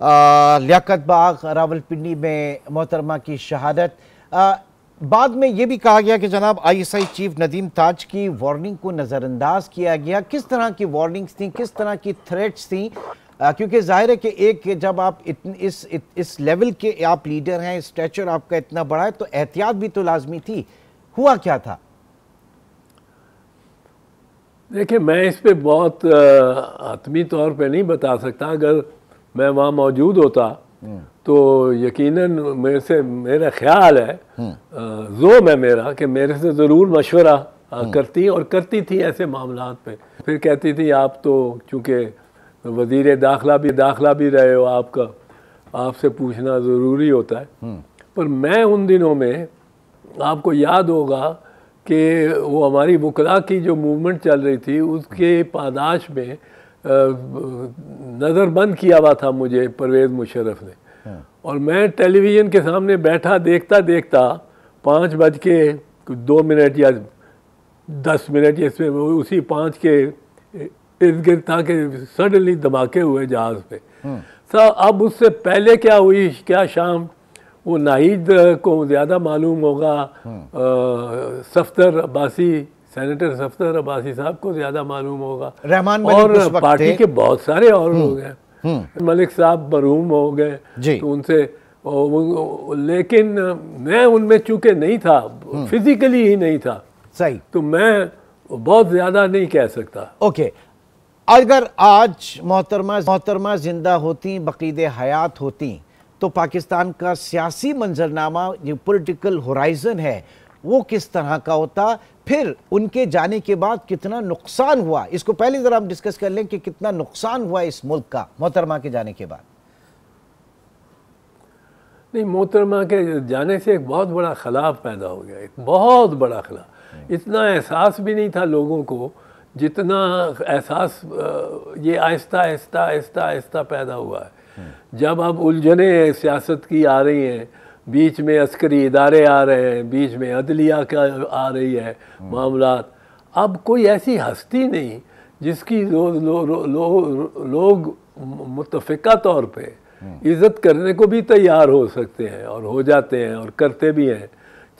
लियाकत बाग रावलपिंडी में मोहतरमा की शहादत। बाद में ये भी कहा गया कि जनाब आईएसआई चीफ नदीम ताज की वार्निंग को नज़रअंदाज किया गया। किस तरह की वार्निंग्स थी, किस तरह की थ्रेट्स थी? क्योंकि जाहिर है कि एक जब आप इस लेवल के आप लीडर हैं, स्टैचर आपका इतना बड़ा है, तो एहतियात भी तो लाजमी थी। हुआ क्या था? देखिए, मैं इस पे बहुत हतमी तौर पे नहीं बता सकता। अगर मैं वहाँ मौजूद होता तो यकीनन मेरा ख्याल है, ज़ोम है मेरा, कि मेरे से ज़रूर मशवरा करती और करती थी ऐसे मामलात पे। फिर कहती थी आप तो चूँकि वज़ीर दाखिला भी रहे हो, आपसे पूछना ज़रूरी होता है। पर मैं उन दिनों में, आपको याद होगा कि वो हमारी वकला की जो मूवमेंट चल रही थी, उसके पादाश में नज़रबंद किया हुआ था मुझे परवेज़ मुशर्रफ ने। और मैं टेलीविज़न के सामने बैठा देखता 5:02 या 10 इसमें उसी 5 के इर्द गिर्द था कि सडनली धमाके हुए जहाज़ पे। अब उससे पहले क्या हुई, क्या शाम, वो नाहिद को ज़्यादा मालूम होगा, सेनेटर सफ्दर अब्बासी साहब को ज़्यादा मालूम होगा, रहमान और पार्टी के बहुत सारे और लोग हैं, मलिक साहब मरहूम हो गए तो उनसे, लेकिन मैं उनमें चूँकि नहीं था, फिजिकली ही नहीं था, सही, तो मैं बहुत ज़्यादा नहीं कह सकता। ओके, अगर आज मोहतरमा जिंदा होती, बकीद हयात होती, तो पाकिस्तान का सियासी मंजरनामा, जो पॉलिटिकल होराइजन है, वो किस तरह का होता? फिर उनके जाने के बाद कितना नुकसान हुआ, इसको पहले जरा हम डिस्कस कर लें कि कितना नुकसान हुआ इस मुल्क का मोहतरमा के जाने के बाद। नहीं, मोहतरमा के जाने से एक बहुत बड़ा खिलाफ पैदा हो गया, एक बहुत बड़ा खिलाफ। इतना एहसास भी नहीं था लोगों को जितना एहसास ये आहिस्ता आहिस्ता आहिस्ता आहिस्ता पैदा हुआ है। जब अब उलझने सियासत की आ रही हैं, बीच में अस्करी इदारे आ रहे हैं, बीच में अदलिया का आ रही है मामलात, अब कोई ऐसी हस्ती नहीं जिसकी लोग मुतफ़िका तौर पे इज़्ज़त करने को भी तैयार हो सकते हैं, और हो जाते हैं और करते भी हैं,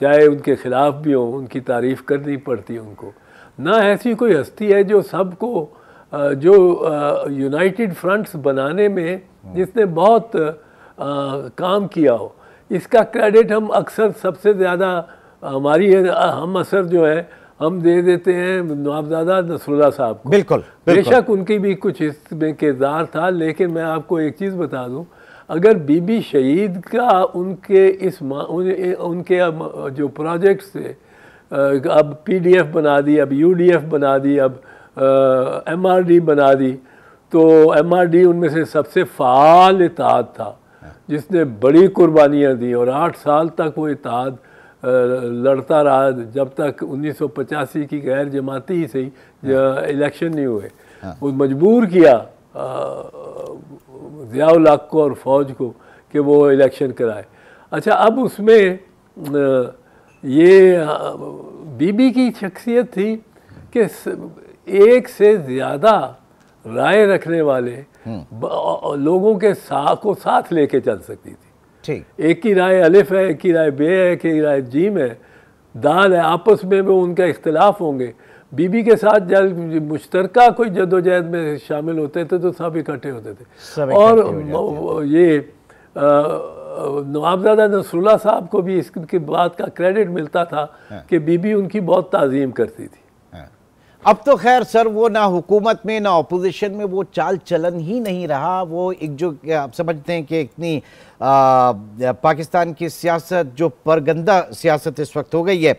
चाहे उनके ख़िलाफ़ भी हो, उनकी तारीफ़ करनी पड़ती है उनको। ना ऐसी कोई हस्ती है जो सबको, जो यूनाइटेड फ्रंट्स बनाने में जिसने बहुत काम किया हो। इसका क्रेडिट हम अक्सर सबसे ज़्यादा हमारी हम असर जो है हम दे देते हैं नवाबजादा नसरुल्लाह साहब को। बिल्कुल, बेशक उनकी भी कुछ इसमें किरदार था, लेकिन मैं आपको एक चीज़ बता दूं, अगर बीबी शहीद का उनके जो प्रोजेक्ट्स थे, अब पीडीएफ बना दी, अब यूडीएफ बना दी, अब एमआरडी बना दी, तो एमआरडी उनमें से सबसे फ़ाल इत्तेहाद था जिसने बड़ी कुर्बानियाँ दी, और 8 साल तक वो इत्तेहाद लड़ता रहा, जब तक 1985 की गैर जमाती ही सही इलेक्शन नहीं हुए। वो मजबूर किया ज़ियाउल हक को और फ़ौज को कि वो इलेक्शन कराए। अच्छा, अब उसमें ये बीबी की शख्सियत थी कि एक से ज़्यादा राय रखने वाले लोगों के साथ लेके चल सकती थी। ठीक, एक की राय अलिफ है, एक की राय बे है, एक की राय जीम है, दाल है, आपस में वो उनका इख्तिलाफ होंगे। बीबी के साथ जब मुश्तरका कोई जदोजहद में शामिल होते थे तो सब इकट्ठे होते थे। और ये नवाबजादा नसरुल्लाह साहब को भी इसके बात का क्रेडिट मिलता था कि बीबी उनकी बहुत ताज़ीम करती थी। अब तो खैर सर, वो ना हुकूमत में ना अपोजिशन में वो चाल चलन ही नहीं रहा। वो एक जो आप समझते हैं कि इतनी पाकिस्तान की सियासत जो परगंदा सियासत इस वक्त हो गई है